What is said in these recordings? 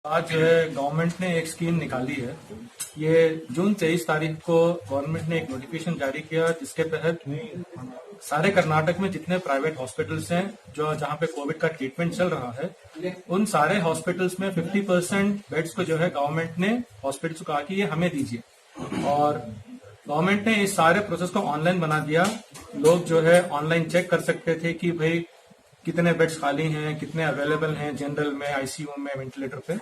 आज जो है गवर्नमेंट ने एक स्कीम निकाली है। ये जून 23 तारीख को गवर्नमेंट ने एक नोटिफिकेशन जारी किया जिसके तहत सारे कर्नाटक में जितने प्राइवेट हॉस्पिटल्स हैं जो जहां पे कोविड का ट्रीटमेंट चल रहा है उन सारे हॉस्पिटल्स में 50% बेड्स को जो है गवर्नमेंट ने हॉस्पिटल्स को कहा कि ये हमें दीजिए। और गवर्नमेंट ने इस सारे प्रोसेस को ऑनलाइन बना दिया। लोग जो है ऑनलाइन चेक कर सकते थे कि भाई कितने बेड्स खाली हैं, कितने अवेलेबल हैं जनरल में, आईसीयू में, वेंटिलेटर पे।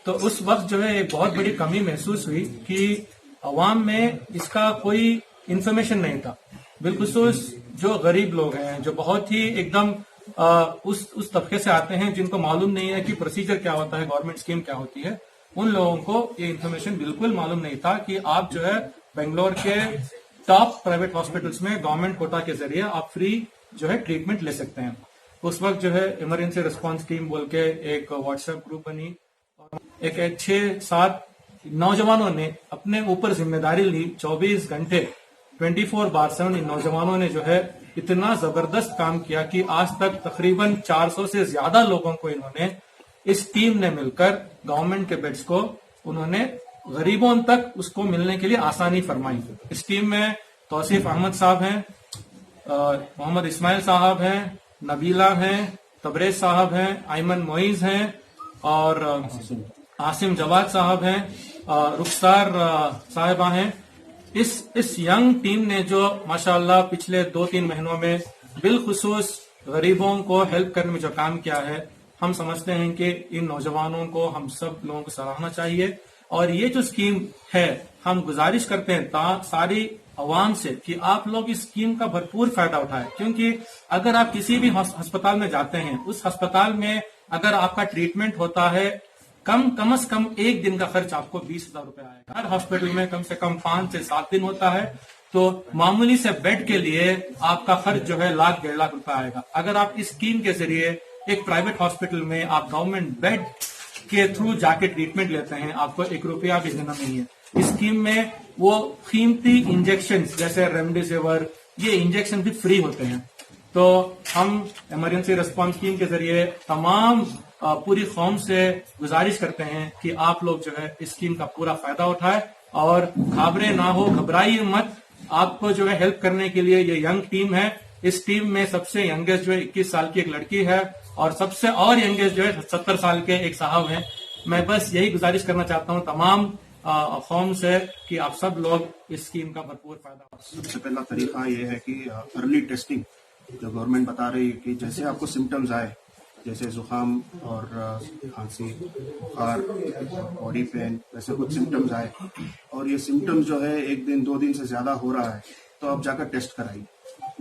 तो उस वक्त जो है एक बहुत बड़ी कमी महसूस हुई कि अवाम में इसका कोई इंफॉर्मेशन नहीं था। बिलखुसूस जो गरीब लोग हैं, जो बहुत ही एकदम उस तबके से आते हैं जिनको मालूम नहीं है कि प्रोसीजर क्या होता है, गवर्नमेंट स्कीम क्या होती है, उन लोगों को ये इन्फॉर्मेशन बिल्कुल मालूम नहीं था कि आप जो है बेंगलोर के टॉप प्राइवेट हॉस्पिटल्स में गवर्नमेंट कोटा के जरिए आप फ्री जो है ट्रीटमेंट ले सकते हैं। उस वक्त जो है इमरजेंसी रिस्पांस टीम बोल के एक व्हाट्सएप ग्रुप बनी और एक 6-7 नौजवानों ने अपने ऊपर जिम्मेदारी ली। 24 घंटे 24/7 इन नौजवानों ने जो है इतना जबरदस्त काम किया कि आज तक तकरीबन 400 से ज्यादा लोगों को इन्होंने, इस टीम ने मिलकर गवर्नमेंट के बेड्स को उन्होंने गरीबों तक उसको मिलने के लिए आसानी फरमाई। इस टीम में तौसीफ अहमद साहब हैं, मोहम्मद इस्माइल साहब हैं, नबीला हैं, तबरेज साहब हैं, आयमन मोइज हैं और आसिम जवाद साहब हैं, रुखसार साहिबा हैं। इस यंग टीम ने जो माशाअल्लाह पिछले 2-3 महीनों में बिलखुसूस गरीबों को हेल्प करने में जो काम किया है, हम समझते हैं कि इन नौजवानों को हम सब लोगों को सराहना चाहिए। और ये जो स्कीम है, हम गुजारिश करते हैं सारी अवाम से कि आप लोग इस स्कीम का भरपूर फायदा उठाएं, क्योंकि अगर आप किसी भी अस्पताल में जाते हैं, उस अस्पताल में अगर आपका ट्रीटमेंट होता है, कम से कम एक दिन का खर्च आपको 20,000 रुपए आएगा। हर हॉस्पिटल में कम से कम 5 से 7 दिन होता है, तो मामूली से बेड के लिए आपका खर्च जो है 1,00,000-1.5 लाख रुपए आएगा। अगर आप इस स्कीम के जरिए एक प्राइवेट हॉस्पिटल में आप गवर्नमेंट बेड के थ्रू जाके ट्रीटमेंट लेते हैं, आपको 1 रुपया भी देना नहीं है। इस स्कीम में वो कीमती इंजेक्शन जैसे रेमडेसिविर, ये इंजेक्शन भी फ्री होते हैं। तो हम इमरजेंसी रिस्पांस टीम के जरिए तमाम पूरी कौम से गुजारिश करते हैं कि आप लोग जो है इस स्कीम का पूरा फायदा उठाएं और घबराए ना हो, घबराइए मत। आपको जो है हेल्प करने के लिए ये यंग टीम है। इस टीम में सबसे यंगेस्ट जो है 21 साल की एक लड़की है और सबसे और यंगेस्ट जो है 70 साल के एक साहब हैं। मैं बस यही गुजारिश करना चाहता हूँ तमाम कौम से कि आप सब लोग इस स्कीम का भरपूर फायदा। सबसे पहला तरीका ये है कि अर्ली टेस्टिंग जो गवर्नमेंट बता रही है कि जैसे आपको सिम्टम्स आए, जैसे जुकाम और खांसी, बुखार, बॉडी पेन, वैसे कुछ सिम्टम्स आए और ये सिम्टम्स जो है 1 दिन 2 दिन से ज्यादा हो रहा है, तो आप जाकर टेस्ट कराइए।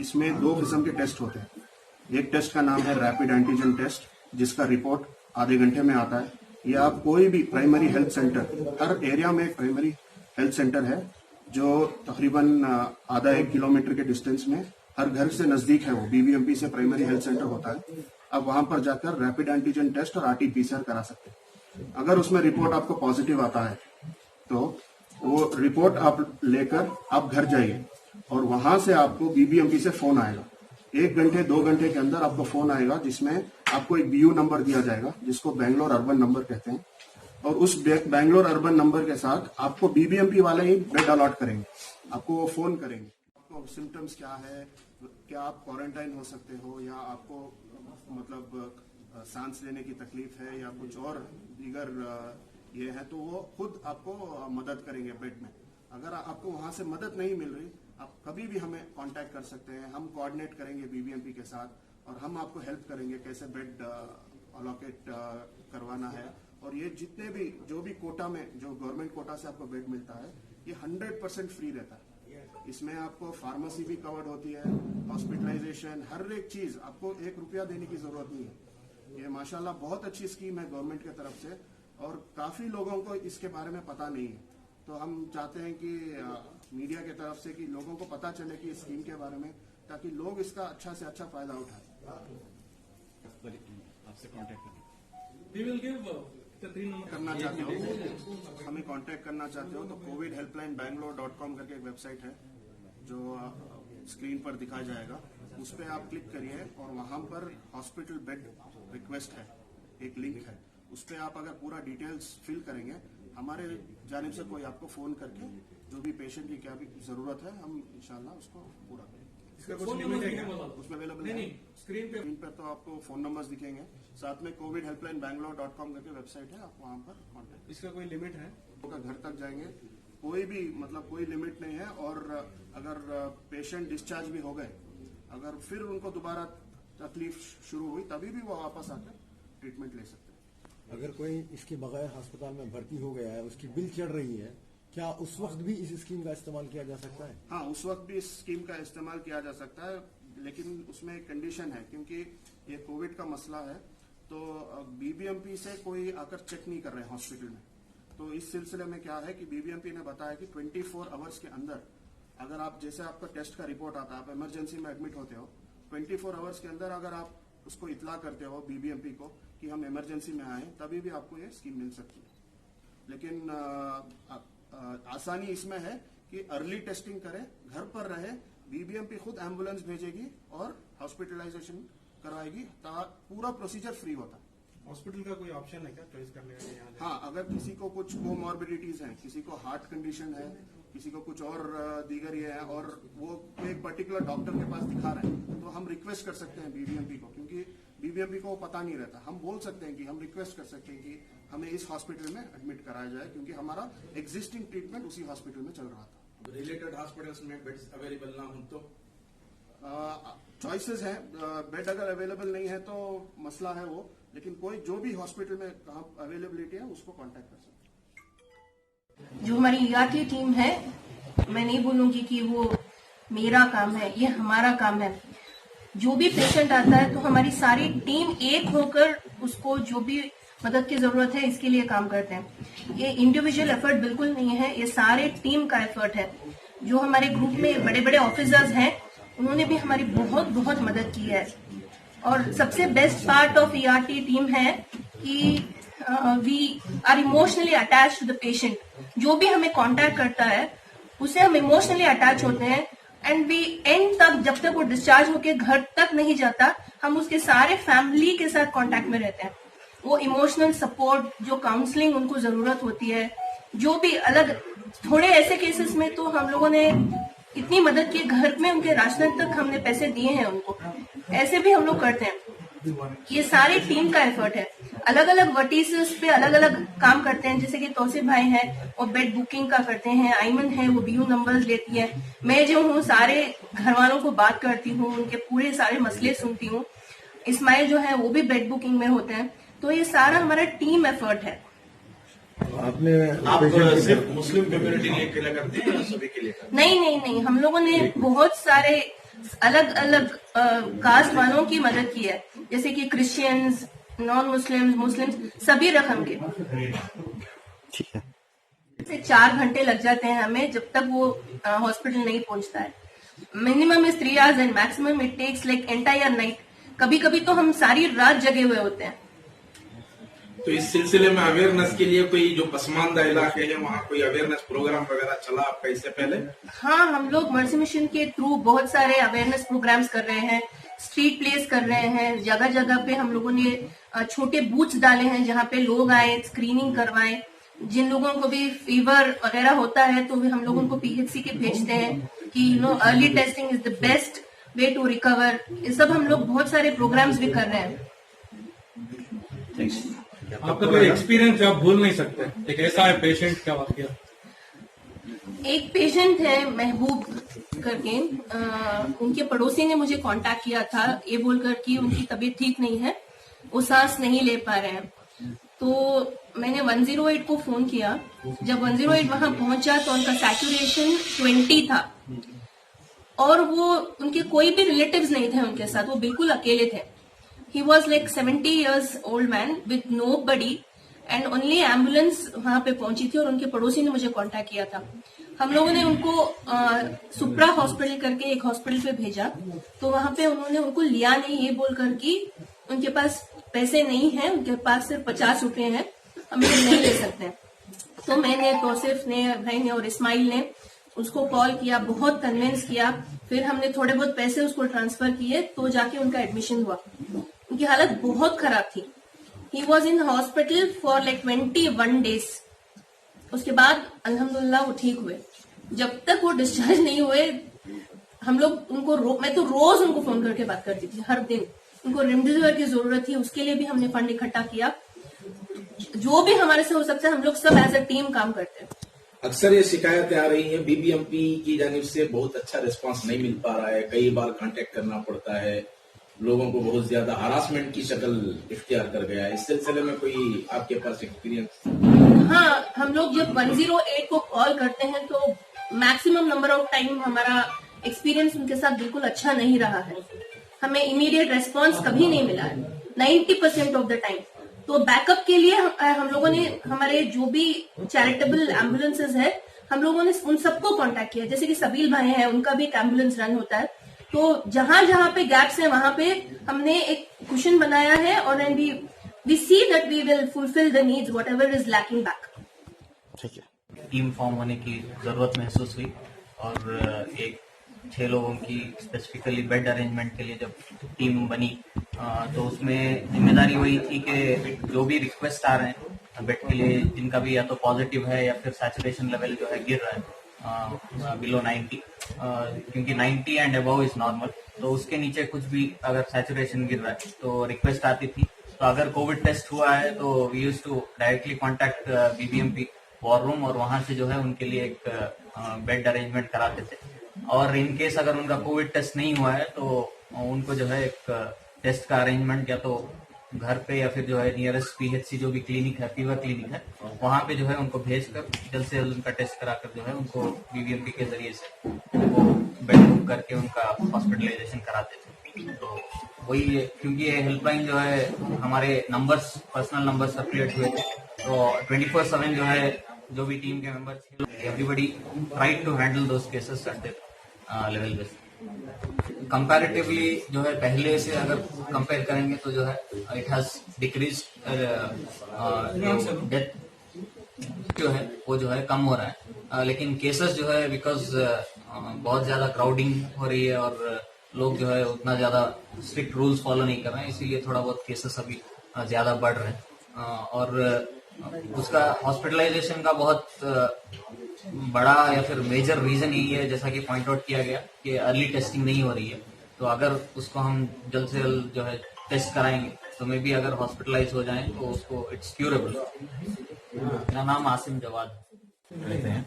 इसमें 2 किस्म के टेस्ट होते हैं। एक टेस्ट का नाम है रैपिड एंटीजन टेस्ट, जिसका रिपोर्ट आधे घंटे में आता है। ये आप कोई भी प्राइमरी हेल्थ सेंटर, हर एरिया में एक प्राइमरी हेल्थ सेंटर है जो तकरीबन आधा 1 किलोमीटर के डिस्टेंस में हर घर से नजदीक है, वो बीबीएमपी से प्राइमरी हेल्थ सेंटर होता है। आप वहां पर जाकर रैपिड एंटीजन टेस्ट और आरटी-पीसीआर करा सकते हैं। अगर उसमें रिपोर्ट आपको पॉजिटिव आता है तो वो रिपोर्ट आप लेकर आप घर जाइए और वहां से आपको बीबीएमपी से फोन आएगा। 1 घंटे 2 घंटे के अंदर आपको फोन आएगा जिसमें आपको एक बीयू नंबर दिया जाएगा, जिसको बैंगलोर अर्बन नंबर कहते हैं। और उस बैंगलोर अर्बन नंबर के साथ आपको बीबीएमपी वाले ही बेड अलॉट करेंगे, आपको वो फोन करेंगे। आपको सिम्टम्स क्या है, क्या आप क्वारंटाइन हो सकते हो, या आपको मतलब सांस लेने की तकलीफ है या कुछ और दीगर ये है, तो वो खुद आपको मदद करेंगे बेड में। अगर आपको वहां से मदद नहीं मिल रही, आप कभी भी हमें कांटेक्ट कर सकते हैं। हम कोऑर्डिनेट करेंगे बीबीएमपी के साथ और हम आपको हेल्प करेंगे कैसे बेड अलोकेट करवाना है। और ये जितने भी जो भी कोटा में, जो गवर्नमेंट कोटा से आपको बेड मिलता है, ये 100% फ्री रहता है। इसमें आपको फार्मेसी भी कवर्ड होती है, हॉस्पिटलाइजेशन, हर एक चीज, आपको 1 रुपया देने की जरूरत नहीं है। ये माशाल्लाह बहुत अच्छी स्कीम है गवर्नमेंट की तरफ से और काफी लोगों को इसके बारे में पता नहीं है। तो हम चाहते हैं कि मीडिया की तरफ से कि लोगों को पता चले कि इस स्कीम के बारे में, ताकि लोग इसका अच्छा से अच्छा फायदा उठाएं। आपसे करना चाहते हो, हमें कांटेक्ट करना चाहते हो तो covidhelplinebangalorecom करके एक वेबसाइट है जो स्क्रीन पर दिखाया जाएगा, उस पर आप क्लिक करिए और वहां पर हॉस्पिटल बेड रिक्वेस्ट है, एक लिंक है, उस पर आप अगर पूरा डिटेल्स फिल करेंगे, हमारे जानिब से कोई आपको फोन करके जो भी पेशेंट की क्या भी जरूरत है हम इंशाल्लाह उसको पूरा करेंगे। इसका कुछ लिमिट है क्या? उसमें अवेलेबल है स्क्रीन पर तो आपको फोन नंबर्स दिखेंगे, साथ में कोविड हेल्पलाइन बैंगलोर.com करके वेबसाइट है, आप वहां पर कॉन्टेक्ट। इसका कोई लिमिट है? घर तक जाएंगे, कोई भी मतलब कोई लिमिट नहीं है। और अगर पेशेंट डिस्चार्ज भी हो गए, अगर फिर उनको दोबारा तकलीफ शुरू हुई तभी भी वो वापस आकर ट्रीटमेंट ले सकते हैं। अगर कोई इसके बगैर अस्पताल में भर्ती हो गया है, उसकी बिल चढ़ रही है, क्या उस वक्त भी इस स्कीम का इस्तेमाल किया जा सकता है? हाँ, उस वक्त भी इस स्कीम का इस्तेमाल किया जा सकता है, लेकिन उसमें एक कंडीशन है, क्योंकि ये कोविड का मसला है तो बीबीएमपी से कोई आकर चेक नहीं कर रहे हैं हॉस्पिटल में। तो इस सिलसिले में क्या है कि बीबीएमपी ने बताया कि 24 आवर्स के अंदर अगर आप, जैसे आपका टेस्ट का रिपोर्ट आता है, आप इमरजेंसी में एडमिट होते हो, 24 आवर्स के अंदर अगर आप उसको इतला करते हो बीबीएमपी को कि हम इमरजेंसी में आए, तभी भी आपको ये स्कीम मिल सकती है। लेकिन आसानी इसमें है कि अर्ली टेस्टिंग करें, घर पर रहे, बीबीएमपी खुद एम्बुलेंस भेजेगी और हॉस्पिटलाइजेशन करवाएगी, पूरा प्रोसीजर फ्री होता है। हॉस्पिटल का कोई ऑप्शन है क्या चॉइस करने का यहाँ? हाँ, अगर किसी को कुछ कोमॉर्बिडिटीज हैं, किसी को हार्ट कंडीशन है, किसी को कुछ और दीगर ये है और वो एक पर्टिकुलर डॉक्टर के पास दिखा रहे हैं, तो हम रिक्वेस्ट कर सकते हैं बीबीएमपी को, क्योंकि बीबीएमपी को पता नहीं रहता। हम बोल सकते हैं कि हम रिक्वेस्ट कर सकते हैं कि हमें इस हॉस्पिटल में एडमिट कराया जाए, क्योंकि हमारा एग्जिस्टिंग ट्रीटमेंट उसी हॉस्पिटल में चल रहा था। रिलेटेड हॉस्पिटल्स में बेड्स अवेलेबल ना हो तो चॉइसेस हैं, बेड अगर अवेलेबल नहीं है तो मसला है वो, लेकिन कोई जो भी हॉस्पिटल में कहाँ अवेलेबिलिटी है उसको कांटेक्ट कर सकते हैं। जो हमारी ईआरटी टीम है, मैं नहीं बोलूंगी कि वो मेरा काम है, ये हमारा काम है। जो भी पेशेंट आता है तो हमारी सारी टीम एक होकर उसको जो भी मदद की जरूरत है इसके लिए काम करते हैं। ये इंडिविजुअल एफर्ट बिल्कुल नहीं है, ये सारे टीम का एफर्ट है। जो हमारे ग्रुप में बड़े बड़े ऑफिसर्स हैं उन्होंने भी हमारी बहुत बहुत मदद की है। और सबसे best part of ERT team है कि we are emotionally attach to the patient. जो भी हमें कांटेक्ट करता है उससे हम इमोशनली अटैच होते हैं एंड वी एंड तक, जब तक वो डिस्चार्ज होके घर तक नहीं जाता, हम उसके सारे फैमिली के साथ कांटेक्ट में रहते हैं। वो इमोशनल सपोर्ट, जो काउंसलिंग उनको जरूरत होती है, जो भी अलग, थोड़े ऐसे केसेस में तो हम लोगों ने इतनी मदद की, घर में उनके राशन तक हमने पैसे दिए हैं उनको, ऐसे भी हम लोग करते हैं। ये सारे टीम का एफर्ट है। अलग अलग वर्टिसेस पे अलग अलग काम करते हैं, जैसे कि तौसीफ भाई हैं और बेड बुकिंग का करते हैं, आईमन है वो बीयू नंबर्स लेती है, मैं जो हूँ सारे घर वालों को बात करती हूँ, उनके पूरे सारे मसले सुनती हूँ, इस्माइल जो है वो भी बेड बुकिंग में होते हैं। तो ये सारा हमारा टीम एफर्ट है। आप सिर्फ मुस्लिम कम्युनिटी के लिए करते हैं या सभी के लिए? नहीं, हम लोगों ने बहुत सारे अलग अलग कास्ट वालों की मदद की है, जैसे कि क्रिश्चियंस, नॉन मुस्लिम्स, सभी रकम के। ठीक है। 4 घंटे लग जाते हैं हमें जब तक वो हॉस्पिटल नहीं पहुंचता है। Minimum is 3 hours and maximum it takes like entire night. कभी कभी तो हम सारी रात जगे हुए होते हैं। तो इस सिलसिले में अवेयरनेस के लिए कोई जो पसमानदा इलाके हैं वहाँ कोई अवेयरनेस प्रोग्राम वगैरह चला आपका इससे पहले? हाँ, हम लोग मर्सी मिशन के थ्रू बहुत सारे अवेयरनेस प्रोग्राम्स कर रहे हैं, स्ट्रीट प्लेस कर रहे हैं, जगह जगह पे हम लोगों ने छोटे बूथ्स डाले हैं जहाँ पे लोग आए, स्क्रीनिंग करवाएं। जिन लोगों को भी फीवर वगैरह होता है तो हम लोग उनको पीएचसी के भेजते हैं कि early testing is the best way to recover. ये सब हम लोग बहुत सारे प्रोग्राम्स भी कर रहे हैं। आपका कोई एक्सपीरियंस आप भूल नहीं सकते? एक ऐसा है पेशेंट, क्या वाकया? एक पेशेंट है महबूब करके, उनके पड़ोसी ने मुझे कांटेक्ट किया था ये बोलकर कि उनकी तबीयत ठीक नहीं है, वो सांस नहीं ले पा रहे हैं। तो मैंने 108 को फोन किया। जब 108 वहां पहुंचा तो उनका सैचुरेशन 20 था और वो, उनके कोई भी रिलेटिव्स नहीं थे उनके साथ, वो बिल्कुल अकेले थे। He was like 70 years old man with nobody and only ambulance वहां पे पहुंची थी और उनके पड़ोसी ने मुझे कांटेक्ट किया था। हम लोगों ने उनको सुप्रा हॉस्पिटल करके एक हॉस्पिटल पे भेजा, तो वहां पे उन्होंने उनको लिया नहीं, ये बोलकर कि उनके पास पैसे नहीं है, उनके पास सिर्फ 50 रुपए हैं, हम लोग नहीं ले सकते। तो मैंने, तौसीफ ने, भाई ने और इस्माइल ने उसको कॉल किया, बहुत कन्विंस किया, फिर हमने थोड़े बहुत पैसे उसको ट्रांसफर किए तो जाके उनका एडमिशन हुआ। उनकी हालत बहुत खराब थी he was in hospital for like 21 days। उसके बाद अल्हम्दुलिल्लाह वो ठीक हुए। जब तक वो डिस्चार्ज नहीं हुए हम लोग उनको मैं तो रोज उनको फोन करके बात करती थी, हर दिन। उनको रेमडेसिविर की जरूरत थी, उसके लिए भी हमने फंड इकट्ठा किया। जो भी हमारे से हो सकता है हम लोग सब एज अ टीम काम करते हैं। अक्सर ये शिकायतें आ रही हैं, बीबीएमपी की जानिब से बहुत अच्छा रिस्पांस नहीं मिल पा रहा है, कई बार कांटेक्ट करना पड़ता है, लोगों को बहुत ज्यादा हरासमेंट की शक्ल इख्तियार कर गया है। इस सिलसिले में कोई आपके पास एक्सपीरियंस? हाँ, हम लोग जब 108 को कॉल करते हैं तो मैक्सिमम नंबर ऑफ टाइम हमारा एक्सपीरियंस उनके साथ बिल्कुल अच्छा नहीं रहा है। हमें इमीडिएट रेस्पॉन्स कभी नहीं मिला है 90% ऑफ द टाइम। तो बैकअप के लिए हम लोगों ने हमारे जो भी चैरिटेबल एम्बुलेंसेज है हम लोगों ने उन सबको कांटेक्ट किया। जैसे कि सबील भाई हैं, उनका भी एक एम्बुलेंस रन होता है। तो जहां जहां पे गैप्स है वहां पे हमने एक कुशन बनाया है और we see that we will fulfil the needs whatever is lacking back. ठीक है। टीम फॉर्म होने की जरूरत महसूस हुई और एक 6 लोगों की स्पेसिफिकली बेड अरेंजमेंट के लिए जब टीम बनी तो उसमें जिम्मेदारी वही थी कि जो भी रिक्वेस्ट आ रहे हैं बेड के लिए, जिनका भी या तो पॉजिटिव है या फिर सैचुरेशन लेवल जो है गिर रहा है बिलो 90, क्योंकि 90 एंड अबव इज नॉर्मल, तो उसके नीचे कुछ भी अगर सैचुरेशन गिर रहा है तो रिक्वेस्ट आती थी। तो अगर कोविड टेस्ट हुआ है तो we used to directly contact BBMP war room और वहां से जो है उनके लिए एक बेड अरेंजमेंट कराते थे। और इन केस अगर उनका कोविड टेस्ट नहीं हुआ है तो उनको जो है एक टेस्ट का अरेंजमेंट या तो घर पे या फिर जो है नियरेस्ट पीएचसी जो भी क्लिनिक है, फीवर क्लिनिक है, वहां पे जो है उनको भेजकर जल्द से जल्द उनका टेस्ट कराकर जो है उनको बीबीएमपी के जरिए से वो बेड बुक करके उनका हॉस्पिटलाइजेशन कराते थे। तो वही है, क्योंकि ये हेल्पलाइन जो है हमारे नंबर्स, पर्सनल नंबर सर्कुलेट हुए थे, तो 24/7 जो है जो भी टीम के मेंबर थे everybody tried to handle those cases at that level base. Comparatively जो है पहले से अगर कंपेयर करेंगे तो जो है इट हैज डिक्रीज, डेथ जो है वो जो है कम हो रहा है, लेकिन केसेस जो है बिकॉज बहुत ज्यादा क्राउडिंग हो रही है और लोग जो है उतना ज्यादा स्ट्रिक्ट रूल्स फॉलो नहीं कर रहे हैं, इसीलिए थोड़ा बहुत केसेस अभी ज्यादा बढ़ रहे हैं। और उसका हॉस्पिटलाइजेशन का बहुत बड़ा या फिर मेजर रीजन यही है, जैसा कि पॉइंट आउट किया गया कि अर्ली टेस्टिंग नहीं हो रही है। तो अगर उसको हम जल्द से जल्द जो है टेस्ट कराएंगे तो मे बी अगर हॉस्पिटलाइज हो जाए तो उसको इट्स क्यूरेबल। मेरा नाम आसिम जवाद रहते हैं,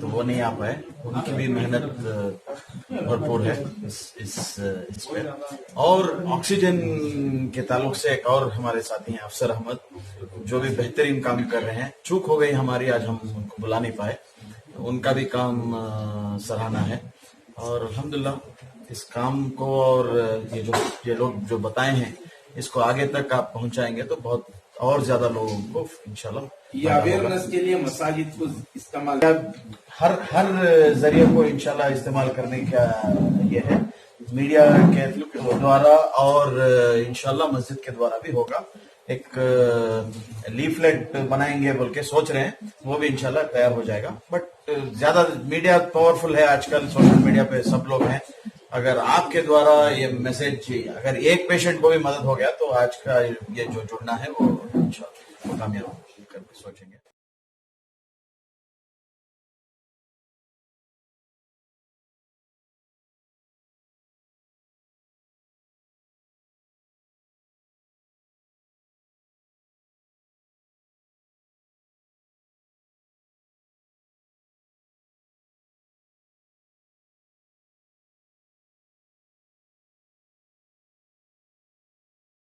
तो वो नहीं आ पाए, उनकी भी मेहनत भरपूर है इस पे। और ऑक्सीजन के ताल्लुक से एक और हमारे साथी हैं अफसर अहमद, जो भी बेहतरीन काम कर रहे हैं। चूक हो गई हमारी, आज हम उनको बुला नहीं पाए, उनका भी काम सराहना है। और अल्हम्दुलिल्लाह इस काम को और ये लोग जो बताए हैं इसको आगे तक आप पहुंचाएंगे तो बहुत और ज्यादा लोगों को इंशाल्लाह ये अवेयरनेस के लिए मसाजिद को इस्तेमाल, हर जरिए को इंशाल्लाह इस्तेमाल करने का ये है, मीडिया के द्वारा और इंशाल्लाह मस्जिद के द्वारा भी होगा। एक लीफलेट बनाएंगे बोल के सोच रहे हैं, वो भी इंशाल्लाह तैयार हो जाएगा। बट ज्यादा मीडिया पावरफुल है आजकल, सोशल मीडिया पे सब लोग हैं। अगर आपके द्वारा ये मैसेज, अगर एक पेशेंट को भी मदद हो गया तो आज का ये जो जुड़ना है वो इंशाल्लाह कामयाब करके सोचेंगे।